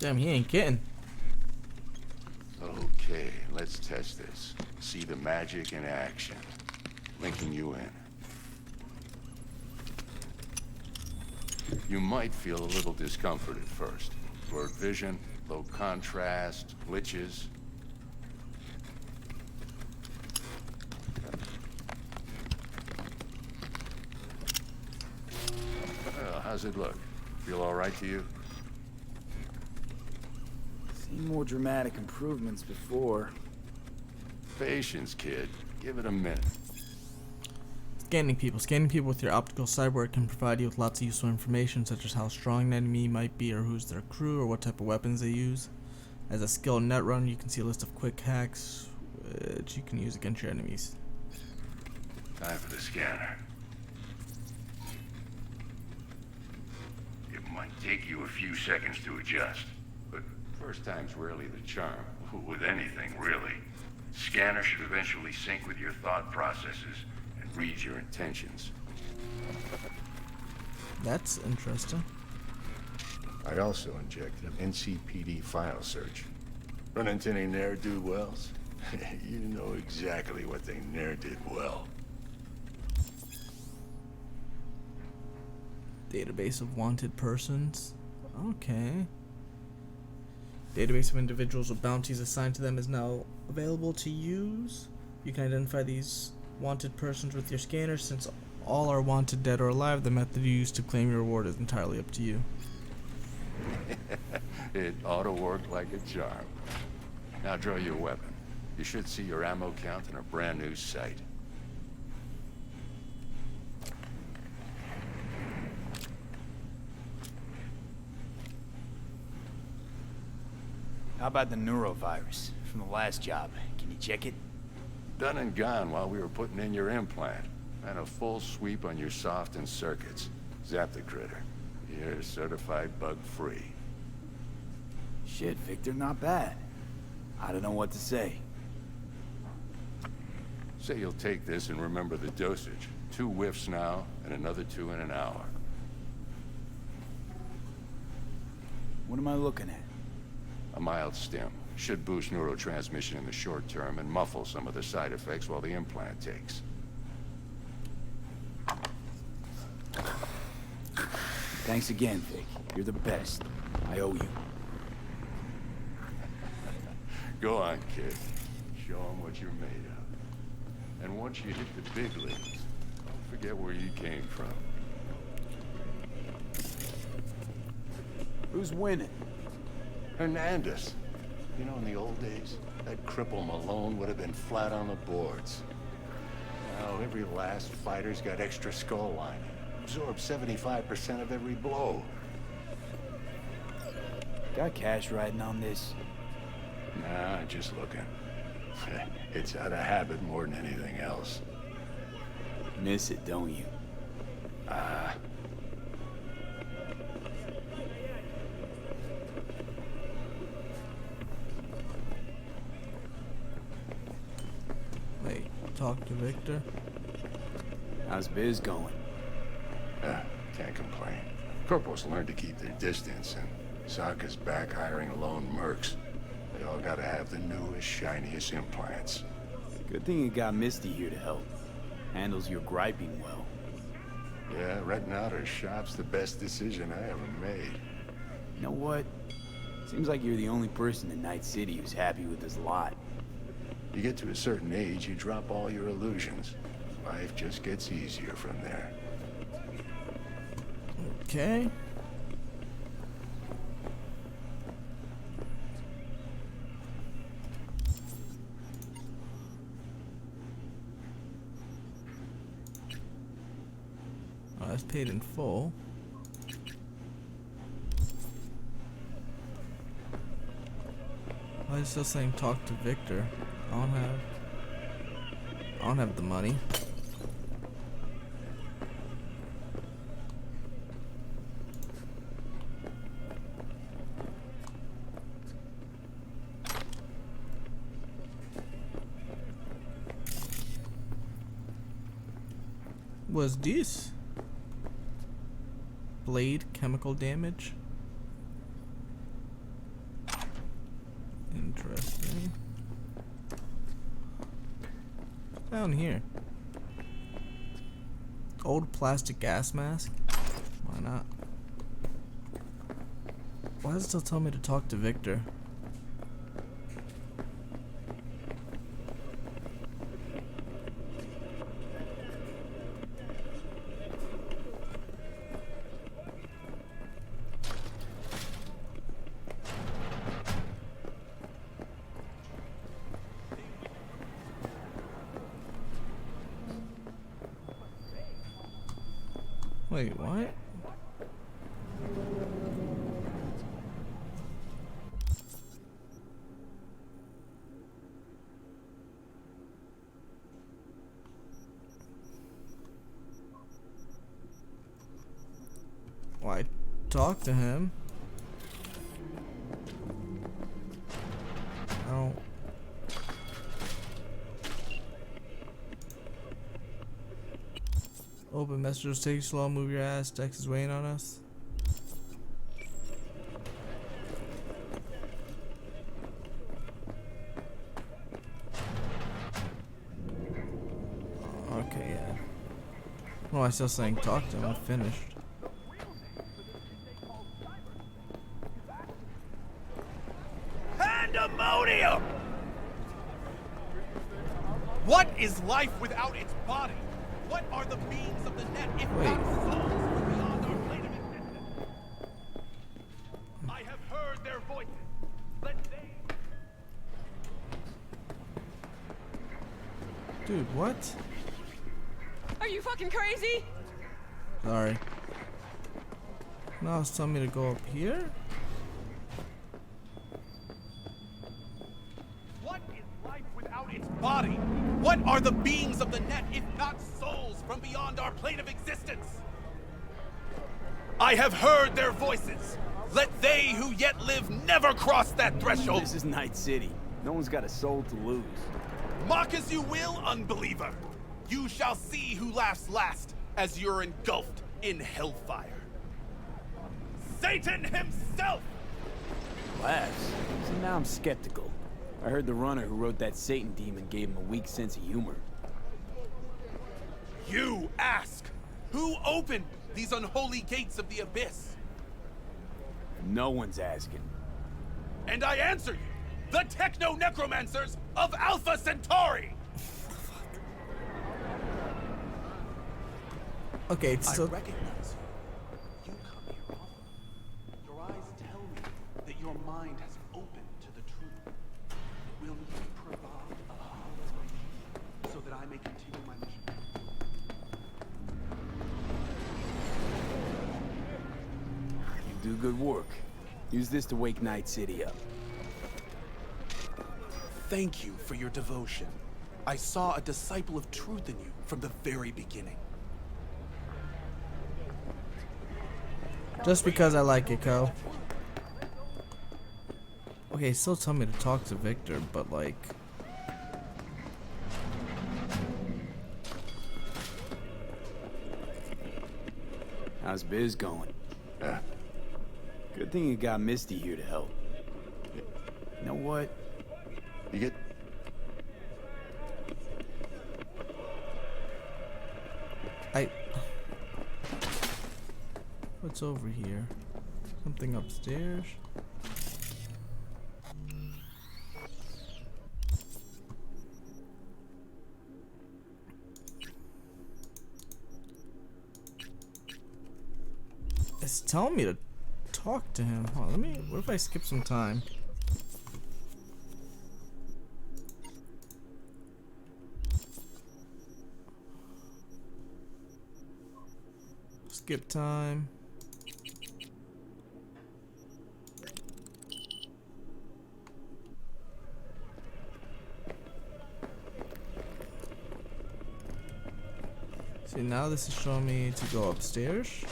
Damn, he ain't kidding. Okay, let's test this. See the magic in action. Linking you in. You might feel a little discomfort at first. Blurred vision, low contrast, glitches. Well, how's it look? Feel all right to you? Seen more dramatic improvements before. Patience, kid. Give it a minute. Scanning people. Scanning people with your optical cyborg can provide you with lots of useful information, such as how strong an enemy might be, or who's their crew, or what type of weapons they use. As a skill net run, you can see a list of quick hacks, which you can use against your enemies. Time for the scanner. It might take you a few seconds to adjust, but first time's rarely the charm. With anything, really. Scanner should eventually sync with your thought processes and read your intentions. That's interesting. I also injected an NCPD file search. Run into any ne'er-do-wells? You know exactly what they ne'er did well. Database of wanted persons. Okay. Database of individuals with bounties assigned to them is now available to use. You can identify these wanted persons with your scanner. Since all are wanted, dead or alive, the method you use to claim your reward is entirely up to you. It ought to work like a charm. Now draw your weapon. You should see your ammo count in a brand new sight. How about the neurovirus from the last job? Can you check it? Done and gone while we were putting in your implant. And a full sweep on your soft and circuits. Zap the critter. You're certified bug-free. Shit, Victor, not bad. I don't know what to say. Say you'll take this and remember the dosage. 2 whiffs now, and another 2 in an hour. What am I looking at? A mild stim. Should boost neurotransmission in the short term and muffle some of the side effects while the implant takes. Thanks again, Vic. You're the best. I owe you. Go on, kid. Show them what you're made of. And once you hit the big leagues, don't forget where you came from. Who's winning? Hernandez. You know, in the old days, that cripple Malone would have been flat on the boards. Now, every last fighter's got extra skull lining. Absorbs 75% of every blow. Got cash riding on this? Nah, just looking. It's out of habit more than anything else. Miss it, don't you? Wait, talk to Victor. How's biz going? Can't complain. Corporals learned to keep their distance, and Sokka's back hiring lone mercs. They all gotta have the newest, shiniest implants. Good thing you got Misty here to help. Handles your griping well. Yeah, renting out her shop's the best decision I ever made. You know what? Seems like you're the only person in Night City who's happy with this lot. You get to a certain age, you drop all your illusions. Life just gets easier from there. Okay. Oh, that's paid in full. Why is it still saying talk to Victor? I don't have the money. Was this blade chemical damage? interesting. Down here. Old plastic gas mask? Why not? Why does it still tell me to talk to Victor? Wait, what? Why talk to him? I don't. Open messages, take it slow, move your ass, Dex is waiting on us. Okay, yeah. Oh, I still saying talk to him, I'm finished. Pandemonium! What is life without its body? What are the beings of the net if Wait. not souls from beyond our plane of existence? I have heard their voices. Let they... Dude, what? Are you fucking crazy? Sorry. Now it's telling me to go up here? What is life without its body? What are the beings of the net if not souls from beyond our plane of existence? I have heard their voices. Let they who yet live never cross that threshold. This is Night City. No one's got a soul to lose. Mock as you will, unbeliever. You shall see who laughs last as you're engulfed in hellfire. Satan himself! Laughs? See, now I'm skeptical. I heard the runner who wrote that Satan demon gave him a weak sense of humor. You ask, who opened these unholy gates of the abyss? No one's asking. And I answer you, the techno-necromancers of Alpha Centauri! Okay, it's I still. recognize you. You come here often. Your eyes tell me that your mind has opened to the truth. Will you provide a hologram so that I may continue my mission? You do good work. Use this to wake Night City up. Thank you for your devotion. I saw a disciple of truth in you from the very beginning. Just because I like it, Co. Okay, still tell me to talk to Victor, but like. How's biz going? Good thing you got Misty here to help. You know what? You get... What's over here? Something upstairs? It's telling me to talk to him. Hold on, let me. What if I skip some time? Skip time. See, now this is showing me to go upstairs.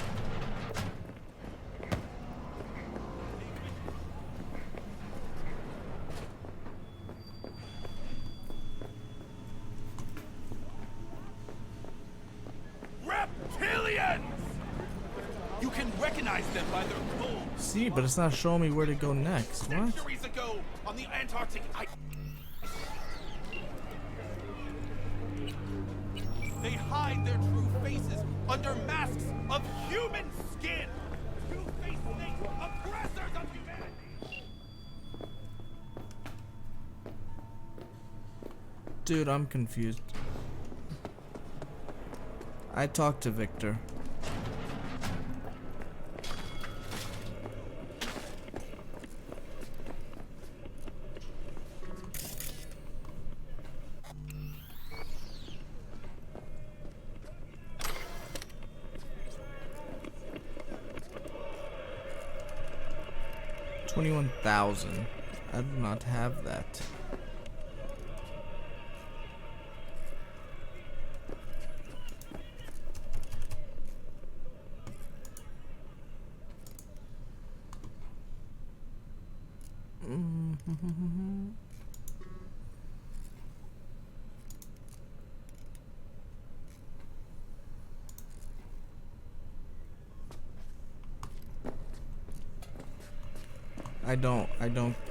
Reptilians! You can recognize them by their clothes, see, but it's not showing me where to go next. What? Centuries ago, on the Antarctic ice, they hide their true faces under masks of human skin. Two-faced snakes, oppressors of humanity. Dude, I'm confused. I talked to Victor. $21,000. I do not have that.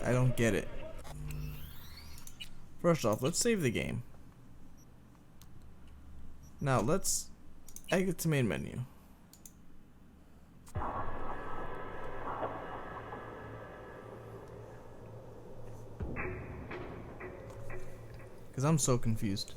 I don't get it. First off, let's save the game. Now let's exit to main menu. Cause I'm so confused.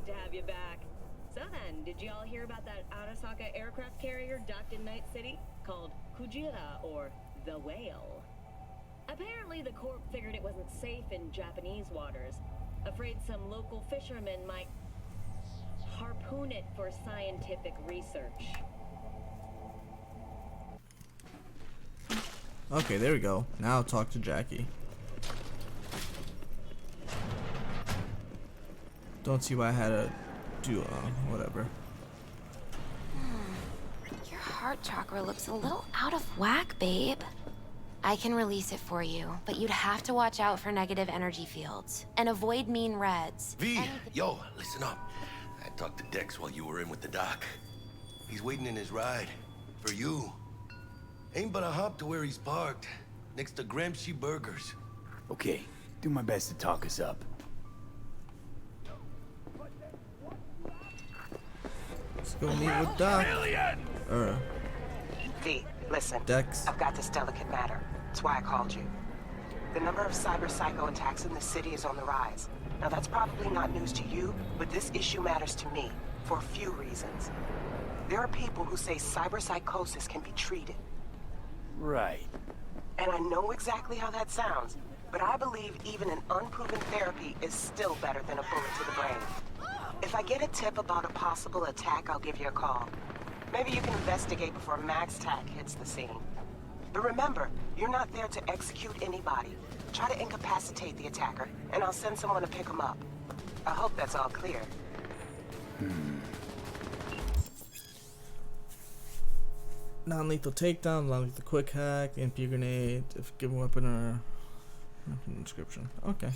To have you back. So then, did you all hear about that Arasaka aircraft carrier docked in Night City called Kujira, or the Whale? Apparently the Corp figured it wasn't safe in Japanese waters, afraid some local fishermen might harpoon it for scientific research. Okay, there we go. Now I'll talk to Jackie. Don't see why I had to do whatever. Your heart chakra looks a little out of whack, babe. I can release it for you, but you'd have to watch out for negative energy fields and avoid mean reds. V, yo, listen up. I talked to Dex while you were in with the doc. He's waiting in his ride. For you. Ain't but a hop to where he's parked. Next to Gramsci Burgers. Okay, do my best to talk us up. Let's go meet with Doc. V, listen. Dex. I've got this delicate matter. That's why I called you. The number of cyber psycho attacks in the city is on the rise. Now that's probably not news to you, but this issue matters to me for a few reasons. There are people who say cyber psychosis can be treated. Right. And I know exactly how that sounds, but I believe even an unproven therapy is still better than a bullet to the brain. If I get a tip about a possible attack, I'll give you a call. Maybe you can investigate before Max Tack hits the scene. But remember, you're not there to execute anybody. Try to incapacitate the attacker, and I'll send someone to pick him up. I hope that's all clear. Non-lethal takedown, non-lethal quick hack, MP grenade, if given weapon or description. Okay.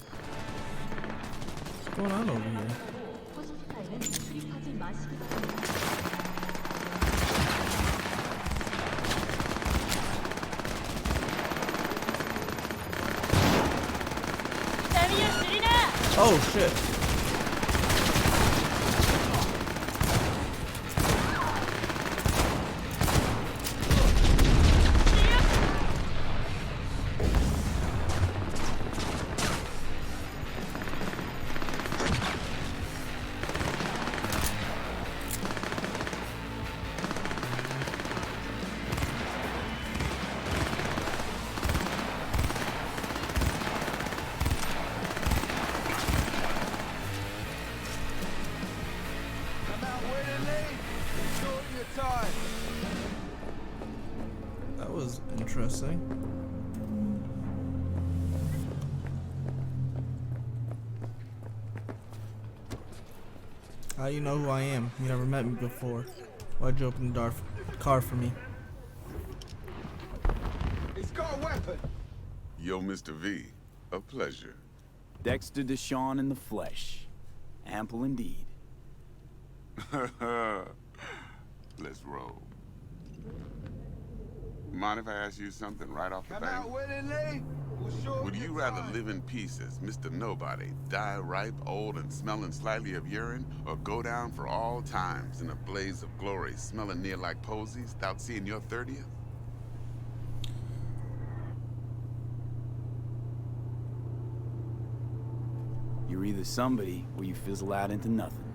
What's going on over here? Oh shit. That was interesting. You know who I am. You never met me before. Why'd you open the car for me? He's got a weapon. Yo, Mr. V. A pleasure. Dexter Deshawn in the flesh. Ample indeed. Let's roll. Mind if I ask you something right off the Come bat? out willingly. We'll show Would you rather live in peace as Mr. Nobody, die ripe, old, and smelling slightly of urine, or go down for all times in a blaze of glory, smelling near like posies, without seeing your 30th? You're either somebody or you fizzle out into nothing.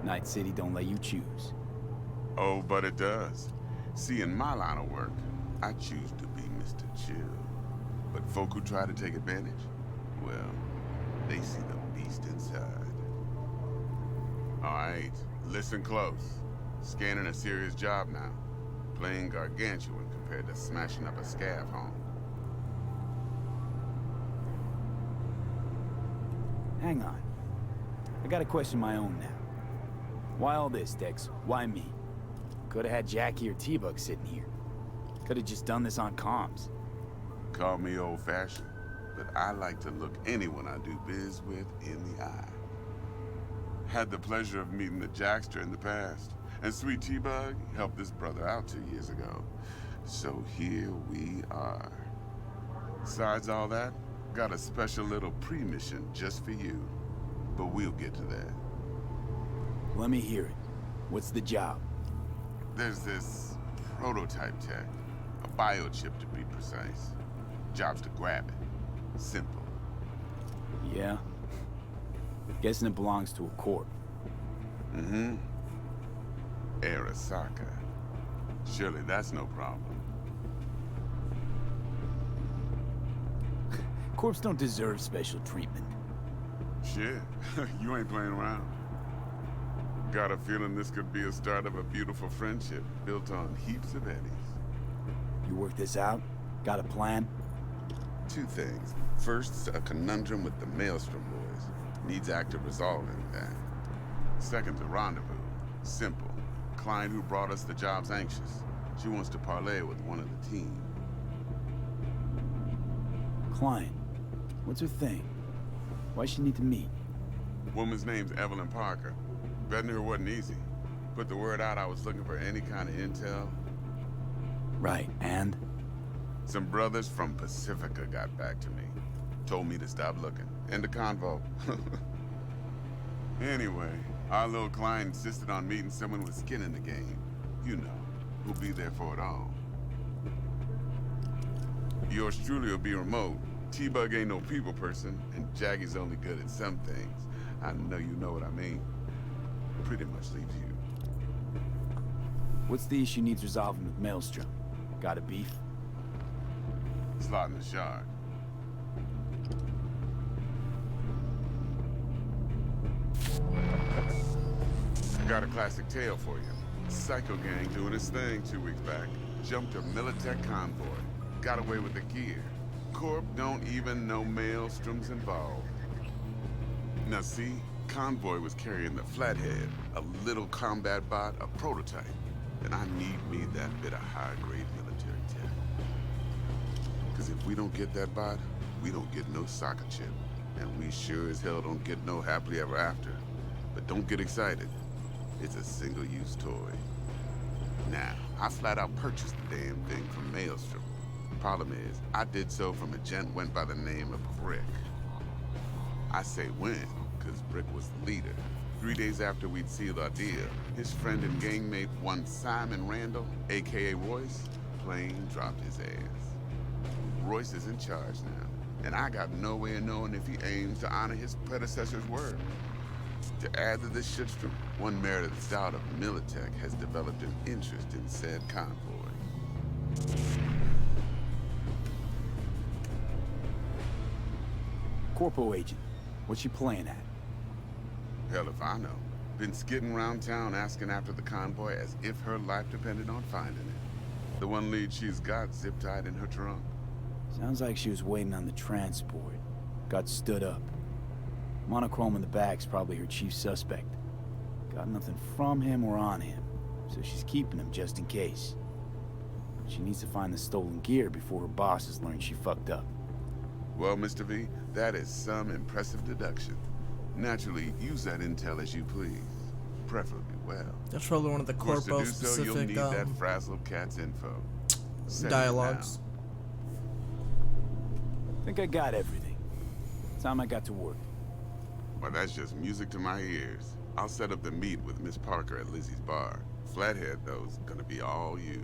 Night City don't let you choose. Oh, but it does. See, in my line of work, I choose to be Mr. Chill. But folk who try to take advantage, well, they see the beast inside. All right, listen close. Scanning a serious job now. Playing gargantuan compared to smashing up a scav home. Hang on. I got a question of my own now. Why all this, Dex? Why me? Could've had Jackie or T-Bug sitting here. Could've just done this on comms. Call me old-fashioned, but I like to look anyone I do biz with in the eye. Had the pleasure of meeting the Jackster in the past, and Sweet T-Bug helped this brother out 2 years ago. So here we are. Besides all that, got a special little pre-mission just for you. But we'll get to that. Let me hear it. What's the job? There's this prototype tech, a biochip to be precise. Job's to grab it. Simple. Yeah? Guessing it belongs to a corp. Mm-hmm. Arasaka. Surely that's no problem. Corps don't deserve special treatment. Shit, you ain't playing around. Got a feeling this could be a start of a beautiful friendship built on heaps of eddies. You work this out? Got a plan? Two things. First, a conundrum with the Maelstrom boys. Needs active resolving that. Second, a rendezvous. Simple. Client who brought us the job's anxious. She wants to parlay with one of the team. Client. What's her thing? Why she need to meet? Woman's name's Evelyn Parker. Betting her wasn't easy. Put the word out I was looking for any kind of intel. Right, and? Some brothers from Pacifica got back to me. Told me to stop looking. End of convo. Anyway, our little client insisted on meeting someone with skin in the game. You know, who'll be there for it all. Yours truly will be remote. T-Bug ain't no people person, and Jaggy's only good at some things. I know you know what I mean. Pretty much leaves you. What's the issue needs resolving with Maelstrom? Got a beef? Slot in the shard. Got a classic tale for you. Psycho gang doing his thing 2 weeks back. Jumped a Militech convoy. Got away with the gear. Corp don't even know Maelstrom's involved. Now see, convoy was carrying the Flathead, a little combat bot, a prototype. And I need me that bit of high-grade military tech. Because if we don't get that bot, we don't get no soccer chip. And we sure as hell don't get no happily ever after. But don't get excited. It's a single-use toy. Now, I flat out purchased the damn thing from Maelstrom. Problem is, I did so from a gent went by the name of Brick. I say when, because Brick was the leader. 3 days after we'd sealed our deal, his friend and gangmate, one Simon Randall, aka Royce, plain dropped his ass. Royce is in charge now, and I got no way of knowing if he aims to honor his predecessor's word. To add to this shitstorm, one Meredith Stout of Militech has developed an interest in said convoy. Corpo agent. What's she playing at? Hell if I know. Been skidding around town asking after the convoy as if her life depended on finding it. The one lead she's got zip-tied in her trunk. Sounds like she was waiting on the transport. Got stood up. Monochrome in the back's probably her chief suspect. Got nothing from him or on him, so she's keeping him just in case. She needs to find the stolen gear before her bosses learn she fucked up. Well, Mr. V, that is some impressive deduction. Naturally, use that intel as you please. Preferably well. That's probably one of the Of course, to Corpo do so, you'll specific need that frazzled cat's info. Send it dialogues. Think I got everything. Time I got to work. now. Well, that's just music to my ears. I'll set up the meet with Miss Parker at Lizzie's bar. Flathead, though's gonna be all you.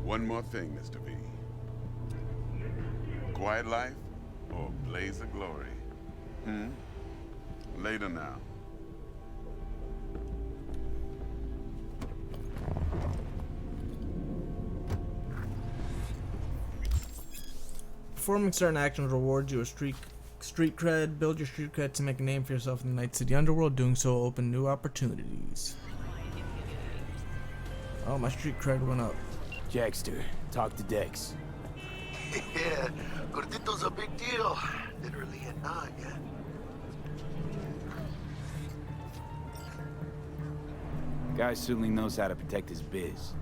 One more thing, Mr. V. Quiet life or blaze of glory? Later now. Performing certain actions rewards you a street cred. Build your street cred to make a name for yourself in the Night City underworld. Doing so will open new opportunities. Oh, my street cred went up. Jackster, talk to Dex. Yeah, Gordito's a big deal. Literally a nod, yeah. Guy certainly knows how to protect his biz.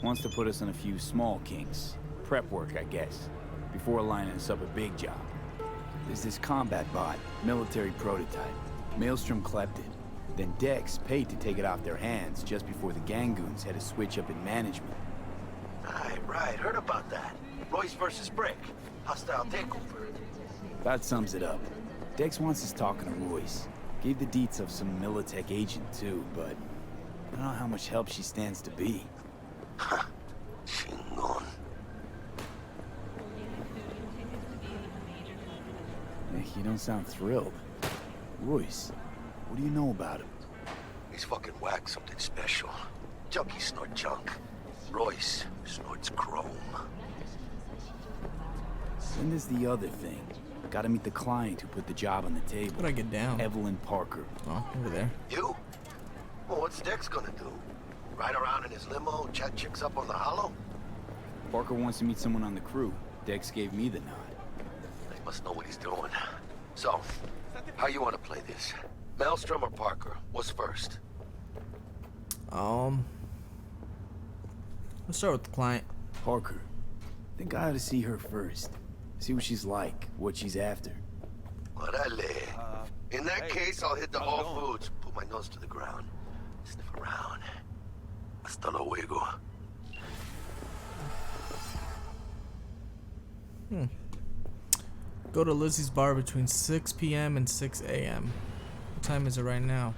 Wants to put us on a few small kinks. Prep work, I guess. Before lining us up a big job. There's this combat bot, military prototype. Maelstrom clept it. Then Dex paid to take it off their hands just before the Gangoons had a switch up in management. Right. Heard about that. Royce versus Brick. Hostile takeover. That sums it up. Dex wants us talking to Royce. Gave the deets of some Militech agent too, but I don't know how much help she stands to be. Chingon. Hey, you don't sound thrilled. Royce, what do you know about him? He's fucking whack, something special. Junkies snort junk. Royce snorts chrome. Then there's the other thing. Gotta meet the client who put the job on the table. How'd I get down? Evelyn Parker. Oh, over there. You? Well, what's Dex gonna do? Ride around in his limo, chat chicks up on the hollow? Parker wants to meet someone on the crew. Dex gave me the nod. He must know what he's doing. So, how you want to play this? Maelstrom or Parker? What's first? Let's start with the client. Parker. Think I ought to see her first. See what she's like, what she's after. Orale. In that case, I'll hit the Whole Foods. Put my nose to the ground. Sniff around. Hasta luego. Go to Lizzie's bar between 6 p.m. and 6 a.m. What time is it right now?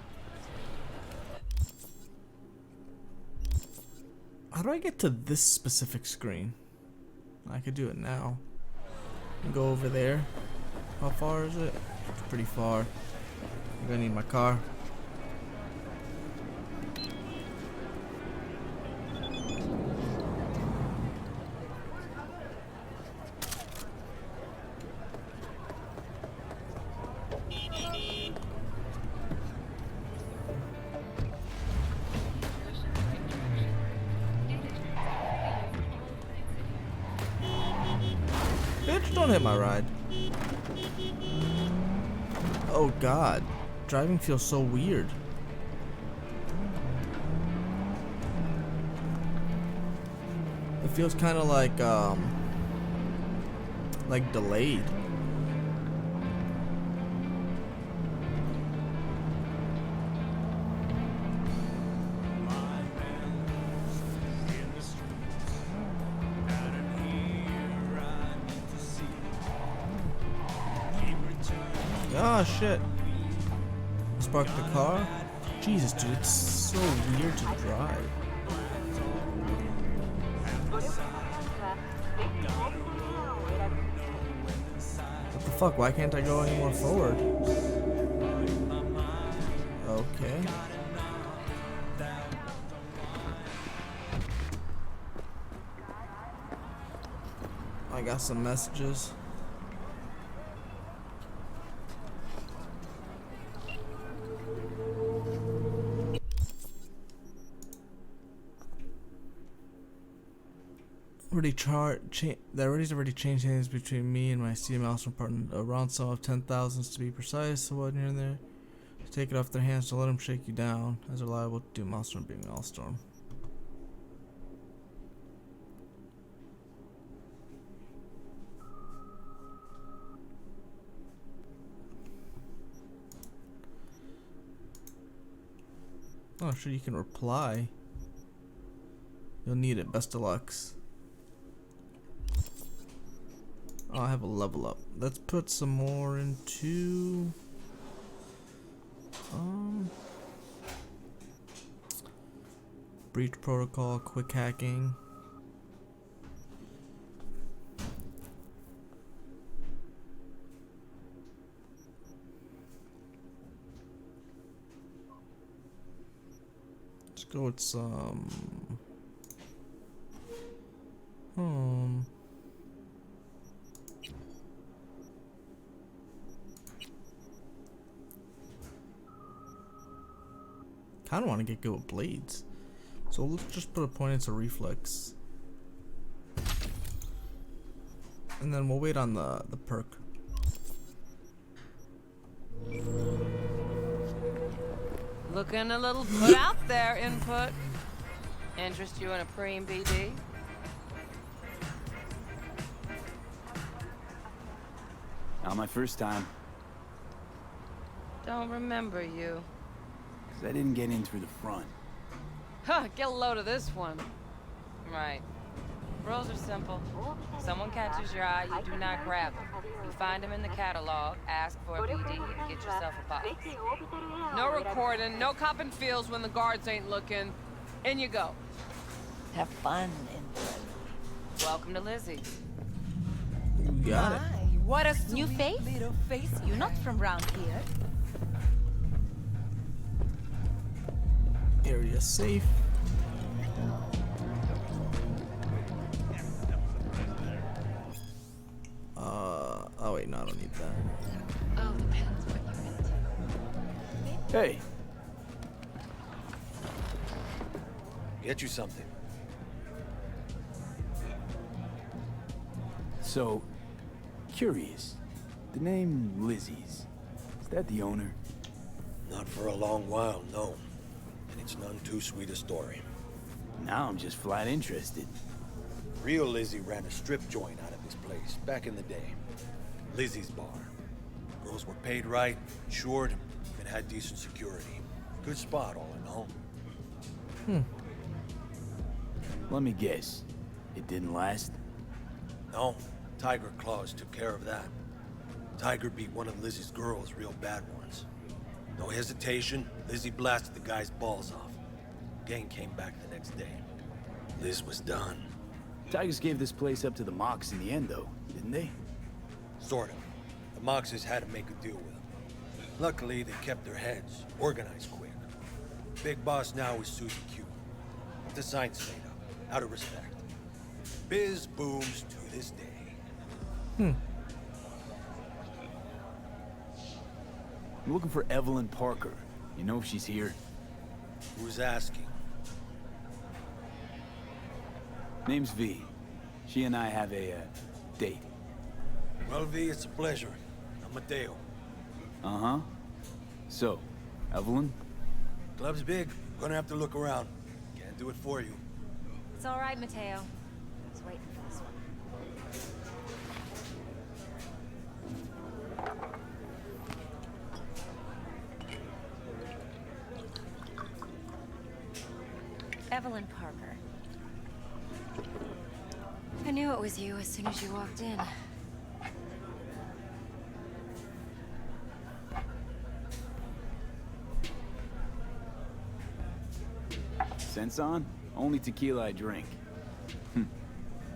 How do I get to this specific screen? I could do it now. Go over there. How far is it? It's pretty far. I'm gonna need my car. Bitch, don't hit my ride. Oh god. Driving feels so weird. It feels kind of like delayed. Oh shit. Let's park the car. Jesus, dude, it's so weird to drive. What the fuck? Why can't I go any more forward? Okay. I got some messages. That already changed hands between me and my CML partner. A round sum of 10,000 to be precise. So what near there? Take it off their hands to let them shake you down, as they're liable to do Maelstrom being Maelstrom. Oh, sure, you can reply. You'll need it. Best of lucks. Oh, I have a level up. Let's put some more into breach protocol, quick hacking. Let's go with some I don't want to get good with blades, so let's just put a point into reflex, and then we'll wait on the perk. Looking a little put out there, input. Interest you in a preem BD? Not my first time. Don't remember you. 'Cause I didn't get in through the front. Huh, get a load of this one. Right. Rules are simple. Someone catches your eye, you do not grab them. You find them in the catalog, ask for a BD, and get yourself a box. No recording, no copping feels when the guards ain't looking. In you go. Have fun, input. Welcome to Lizzie. You got it. What a new face? Little face. You're not from round here. Area safe. Oh wait, no, I don't need that. Oh, depends what you're into. Hey, Get you something. so curious. The name Lizzie's. Is that the owner? Not for a long while, no. And it's none too sweet a story. Now I'm just flat interested. Real Lizzie ran a strip joint out of this place back in the day. Lizzie's bar. Girls were paid right, insured, and had decent security. Good spot, all in all. Let me guess. It didn't last? No, Tiger Claws took care of that. Tiger beat one of Lizzie's girls real bad once. No hesitation, Lizzie blasted the guy's balls off. Gang came back the next day. Liz was done. Tigers gave this place up to the Mox in the end, though, didn't they? Sort of. The Moxes had to make a deal with them. Luckily, they kept their heads, organized quick. Big boss now is Susie Q. The sign stayed up, out of respect. Biz booms to this day. I'm looking for Evelyn Parker. You know if she's here? Who's asking? Name's V. She and I have a, date. Well, V, it's a pleasure. I'm Mateo. Uh-huh. So, Evelyn? Club's big. Gonna have to look around. Can't do it for you. It's all right, Mateo. I was waiting for this one. Evelyn Parker. I knew it was you as soon as you walked in. Sense on? Only tequila I drink.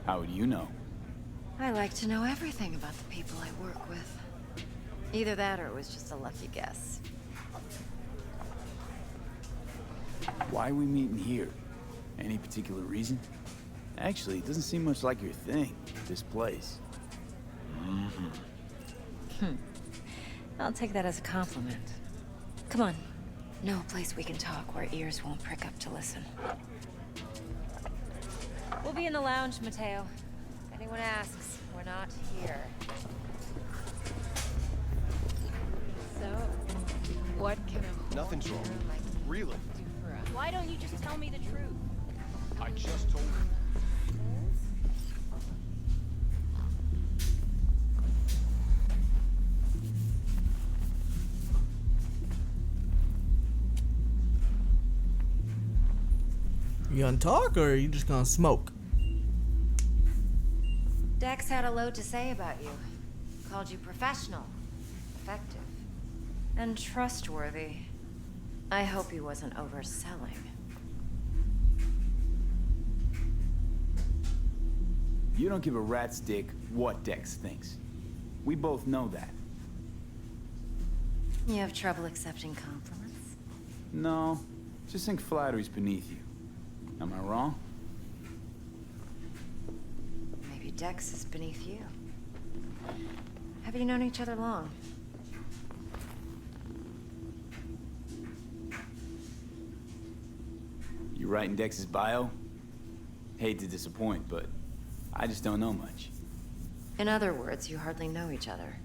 How would you know? I like to know everything about the people I work with. Either that or it was just a lucky guess. Why are we meeting here? Any particular reason? Actually, it doesn't seem much like your thing, this place. I'll take that as a compliment. Come on. No place we can talk where ears won't prick up to listen. We'll be in the lounge, Mateo. If anyone asks, we're not here. So, What can a Nothing's wrong. Really? do for us? Why don't you just tell me the truth? I just told you. You gonna talk or are you just gonna smoke? Dex had a load to say about you. Called you professional, effective, and trustworthy. I hope he wasn't overselling. You don't give a rat's dick what Dex thinks. We both know that. You have trouble accepting compliments? No, just think flattery's beneath you. Am I wrong? Maybe Dex is beneath you. Have you known each other long? You writing Dex's bio? Hate to disappoint, but I just don't know much. In other words, you hardly know each other.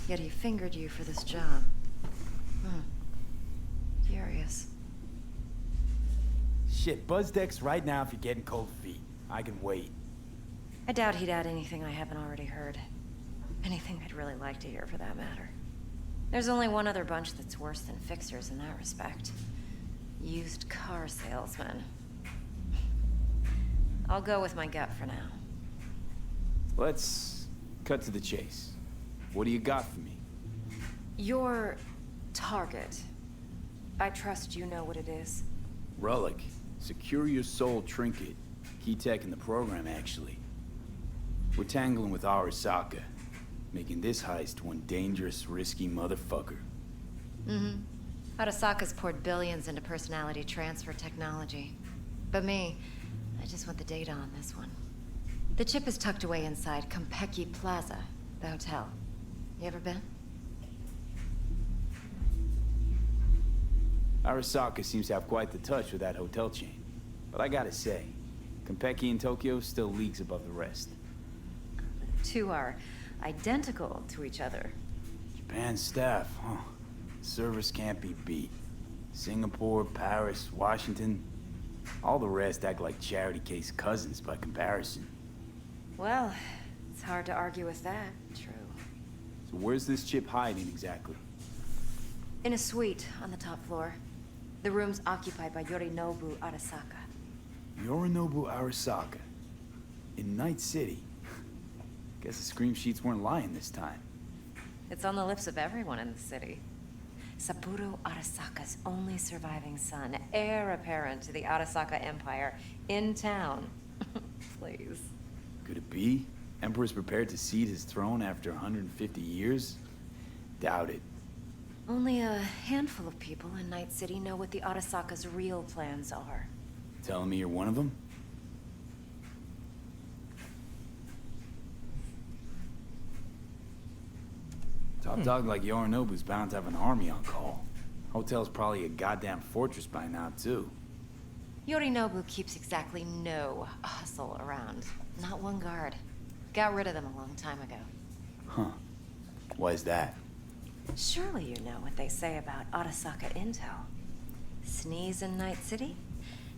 Yet he fingered you for this job. Curious. Shit, buzz Dex right now if you're getting cold feet. I can wait. I doubt he'd add anything I haven't already heard. Anything I'd really like to hear, for that matter. There's only one other bunch that's worse than fixers in that respect. Used car salesmen. I'll go with my gut for now. Let's cut to the chase. What do you got for me? Your target. I trust you know what it is. Relic. Secure your soul trinket. Key tech in the program, actually. We're tangling with Arasaka, making this heist one dangerous, risky motherfucker. Arasaka's poured billions into personality transfer technology. But me, I just want the data on this one. The chip is tucked away inside Konpeki Plaza, the hotel. You ever been? Arasaka seems to have quite the touch with that hotel chain. But I gotta say, Konpeki in Tokyo still leagues above the rest. Two are identical to each other. Japan staff, huh? Service can't be beat. Singapore, Paris, Washington. All the rest act like charity case cousins by comparison. Well, it's hard to argue with that. True. So where's this chip hiding exactly? In a suite on the top floor. The room's occupied by Yorinobu Arasaka. Yorinobu Arasaka. In Night City. Guess the scream sheets weren't lying this time. It's on the lips of everyone in the city. Saburo Arasaka's only surviving son, heir apparent to the Arasaka Empire, in town. Please. Could it be? Emperor's prepared to cede his throne after 150 years? Doubt it. Only a handful of people in Night City know what the Arasaka's real plans are. Telling me you're one of them? Top dog like Yorinobu's bound to have an army on call. Hotel's probably a goddamn fortress by now, too. Yorinobu keeps exactly no hustle around. Not one guard. Got rid of them a long time ago. Huh. Why is that? Surely you know what they say about Arasaka intel. Sneeze in Night City,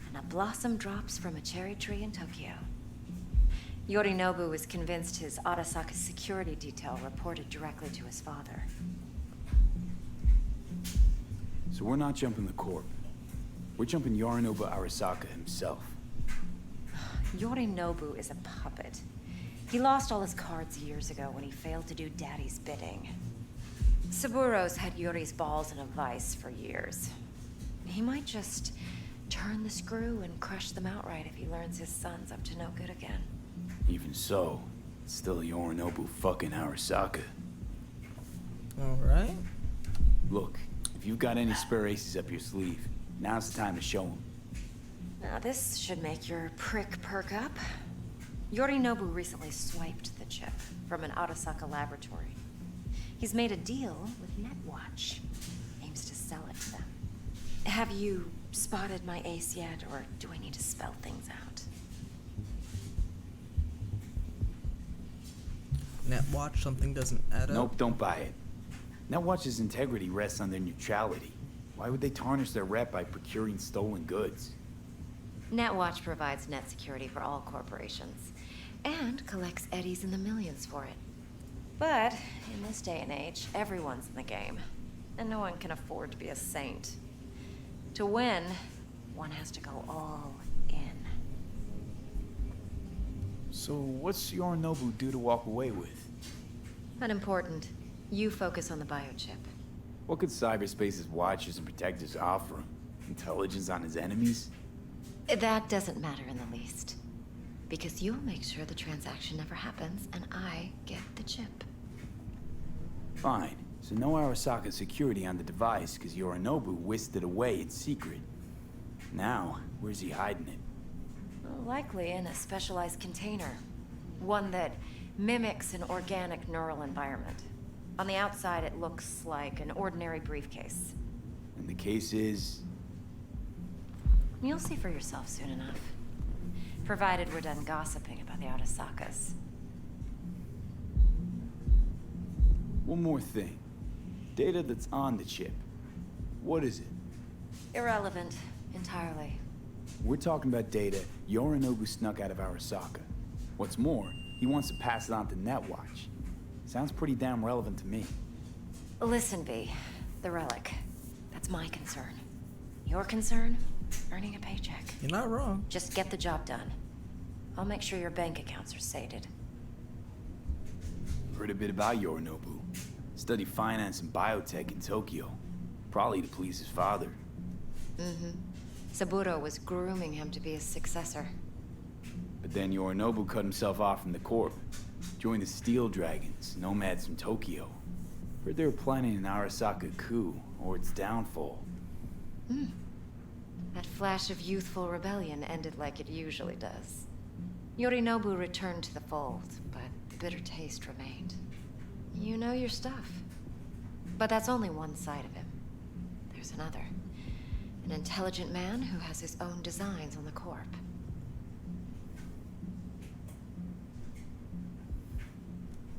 and a blossom drops from a cherry tree in Tokyo. Yorinobu was convinced his Arasaka security detail reported directly to his father. So we're not jumping the Corp. We're jumping Yorinobu Arasaka himself. Yorinobu is a puppet. He lost all his cards years ago when he failed to do Daddy's bidding. Saburo's had Yuri's balls in a vice for years. He might just turn the screw and crush them outright if he learns his son's up to no good again. Even so, it's still Yorinobu fucking Arasaka. Alright. Look, if you've got any spare aces up your sleeve, now's the time to show them. Now this should make your prick perk up. Yorinobu recently swiped the chip from an Arasaka laboratory. He's made a deal with Netwatch. Aims to sell it to them. Have you spotted my ace yet, or do I need to spell things out? Netwatch, something doesn't add up. Nope, don't buy it. Netwatch's integrity rests on their neutrality. Why would they tarnish their rep by procuring stolen goods? Netwatch provides net security for all corporations, and collects eddies in the millions for it. But, in this day and age, everyone's in the game, and no one can afford to be a saint. To win, one has to go all in. So what's Yorinobu due to walk away with? Unimportant. You focus on the biochip. What could cyberspace's watchers and protectors offer him? Intelligence on his enemies? That doesn't matter in the least. Because you'll make sure the transaction never happens, and I get the chip. Fine. So no Arasaka security on the device, because Yorinobu whisked it away in secret. Now, where's he hiding it? Likely in a specialized container. One that mimics an organic neural environment. On the outside, it looks like an ordinary briefcase. And the case is... You'll see for yourself soon enough. Provided we're done gossiping about the Arasakas. One more thing. Data that's on the chip. What is it? Irrelevant, entirely. We're talking about data Yorinobu snuck out of Arasaka. What's more, he wants to pass it on to Netwatch. Sounds pretty damn relevant to me. Listen, V. The relic. That's my concern. Your concern? Earning a paycheck. You're not wrong. Just get the job done. I'll make sure your bank accounts are sated. Heard a bit about Yorinobu. Studied finance and biotech in Tokyo. Probably to please his father. Mm-hmm. Saburo was grooming him to be his successor. But then Yorinobu cut himself off from the Corp. Joined the Steel Dragons, nomads from Tokyo. Heard they were planning an Arasaka coup, or its downfall. Hmm. That flash of youthful rebellion ended like it usually does. Yorinobu returned to the fold, but the bitter taste remained. You know your stuff. But that's only one side of him. There's another. An intelligent man who has his own designs on the Corp.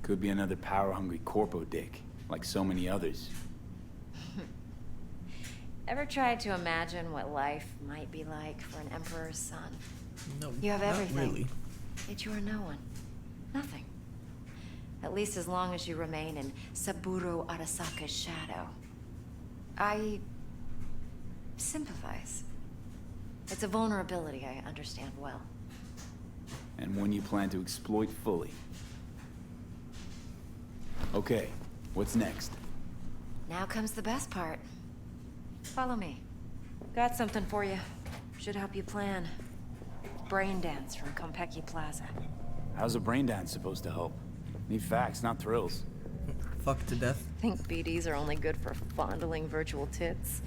Could be another power-hungry corpo dick, like so many others. Ever tried to imagine what life might be like for an emperor's son? No, You have everything. Not really. Yet you are no one. Nothing. At least as long as you remain in Saburo Arasaka's shadow. I sympathize. It's a vulnerability I understand well. And one you plan to exploit fully. Okay, what's next? Now comes the best part. Follow me. Got something for you. Should help you plan. Brain dance from Konpeki Plaza. How's a brain dance supposed to help? Need facts, not thrills. Fuck to death. Think BDs are only good for fondling virtual tits?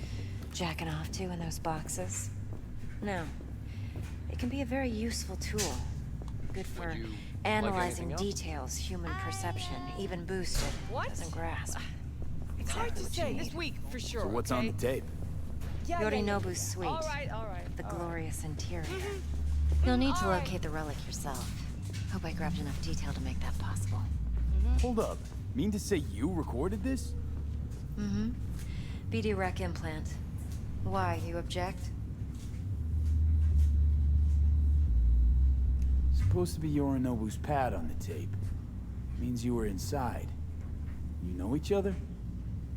Jacking off to in those boxes? No. It can be a very useful tool. Good for analyzing details human perception, even boosted, doesn't grasp. It's hard to Exactly what say you this need. week for sure. So what's on the tape? Yorinobu's suite. All right. The glorious interior. You'll need to locate the relic yourself. Hope I grabbed enough detail to make that possible. Hold up. Mean to say you recorded this? Mm-hmm. BD rec implant. Why, you object? Supposed to be Yorinobu's pad on the tape. Means you were inside. You know each other?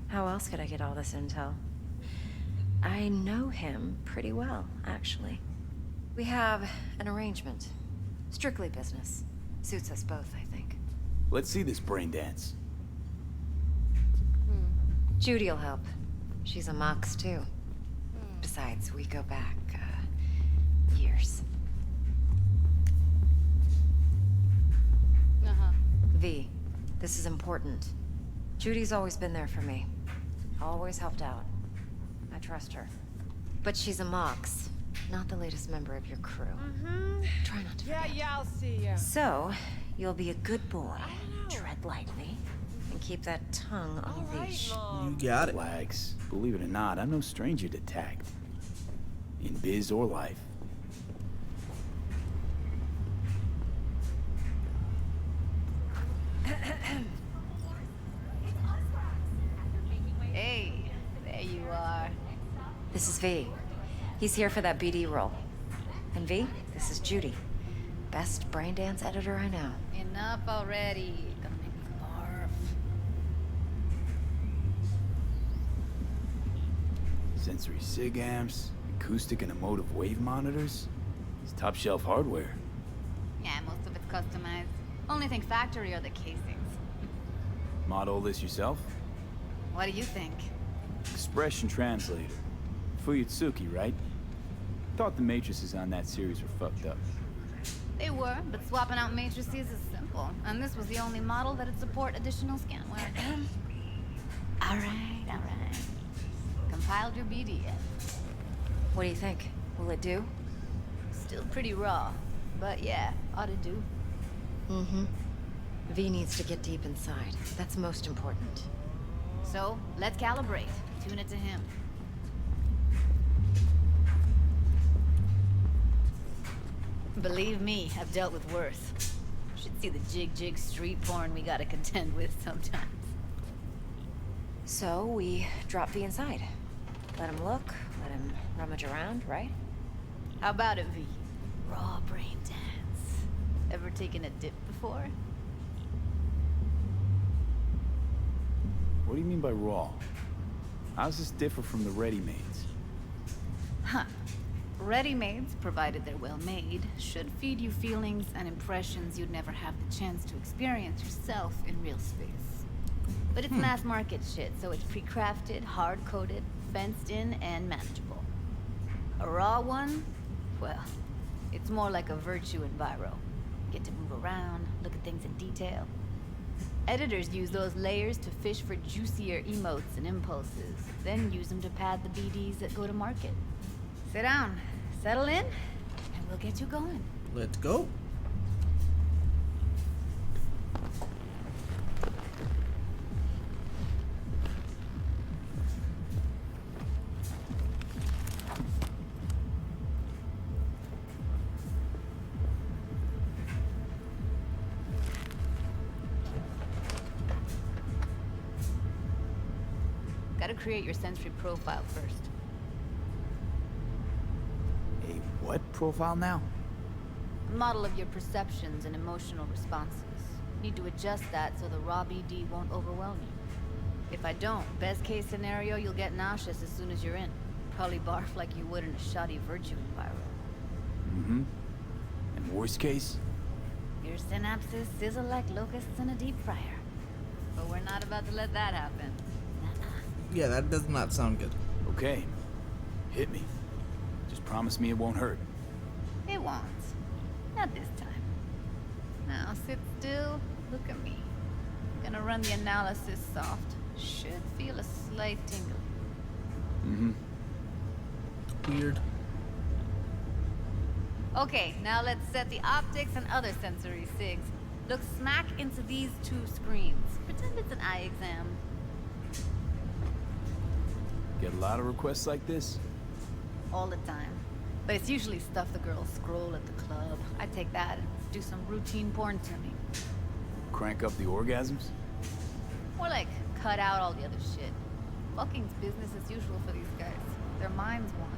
How else could I get all this intel? I know him pretty well, actually. We have an arrangement. Strictly business. Suits us both, I think. Let's see this brain dance. Judy'll help. She's a Mox, too. Besides, we go back, years. V, this is important. Judy's always been there for me. Always helped out. I trust her. But she's a Mox, not the latest member of your crew. Try not to forget. Yeah, I'll see ya. So, you'll be a good boy, tread lightly, and keep that tongue on a leash. You got it. Relax. Believe it or not, I'm no stranger to tact. In biz or life. This is V. He's here for that BD role. And V, this is Judy. Best brain dance editor I know. Enough already. Gonna make me barf. Sensory sig amps, acoustic and emotive wave monitors. It's top shelf hardware. Yeah, most of it's customized. Only thing factory are the casings. Model this yourself? What do you think? Expression translator. Fuyutsuki, right? Thought the matrices on that series were fucked up. They were, but swapping out matrices is simple. And this was the only model that'd support additional scanware. Alright, alright. Compiled your BD yet? What do you think? Will it do? Still pretty raw. But yeah, ought to do. Mm-hmm. V needs to get deep inside. That's most important. So, let's calibrate. Tune it to him. Believe me, I've dealt with worse. Should see the jig street porn we gotta contend with sometimes. So, we drop V inside. Let him look, let him rummage around, right? How about it, V? Raw brain dance. Ever taken a dip before? What do you mean by raw? How's this differ from the ready-mades? Huh. Ready-mades, provided they're well made, should feed you feelings and impressions you'd never have the chance to experience yourself in real space. But it's mass market shit, so it's pre-crafted, hard-coded, fenced in, and manageable. A raw one? Well, it's more like a virtue enviro. Get to move around, look at things in detail. Editors use those layers to fish for juicier emotes and impulses, then use them to pad the BDs that go to market. Sit down, settle in, and we'll get you going. Let's go. Gotta create your sensory profile first. A what profile now? Model of your perceptions and emotional responses. Need to adjust that so the raw BD won't overwhelm you. If I don't, best case scenario, you'll get nauseous as soon as you're in. Probably barf like you would in a shoddy virtue enviro. Mm-hmm. And worst case? Your synapses sizzle like locusts in a deep fryer. But we're not about to let that happen. Yeah, that does not sound good. Okay. Hit me. Just promise me it won't hurt. It won't. Not this time. Now sit still, look at me. Gonna run the analysis soft. Should feel a slight tingle. Mm-hmm. Weird. Okay, now let's set the optics and other sensory sigs. Look smack into these two screens. Pretend it's an eye exam. Get a lot of requests like this? All the time. But it's usually stuff the girls scroll at the club. I take that and do some routine porn to me. Crank up the orgasms? More like cut out all the other shit. Fucking's business as usual for these guys. Their minds wander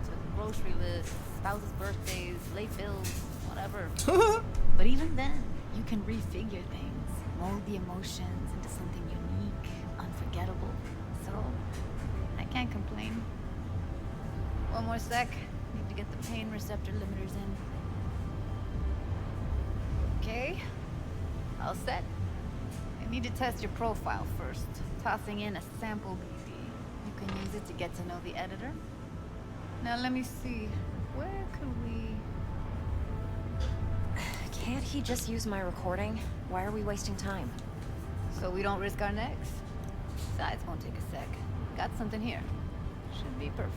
to grocery lists, spouses' birthdays, late bills, whatever. But even then, you can refigure things, mold the emotions into something unique, unforgettable. So, I can't complain. One more sec. Need to get the pain receptor limiters in. Okay. All set. I need to test your profile first. Tossing in a sample BD. You can use it to get to know the editor. Now let me see. Where could we... Can't he just use my recording? Why are we wasting time? So we don't risk our necks? Besides, won't take a sec. Got something here. Should be perfect.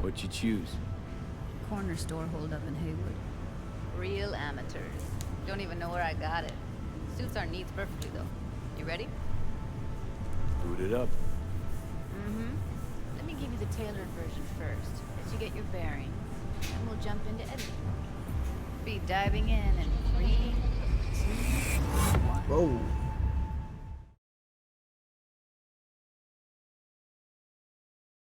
What'd you choose? Corner store holdup in Haywood. Real amateurs. Don't even know where I got it. Suits our needs perfectly, though. You ready? Boot it up. Mm-hmm. Let me give you the tailored version first, let you get your bearings, and we'll jump into editing. Be diving in and 3, 2, 1. Whoa.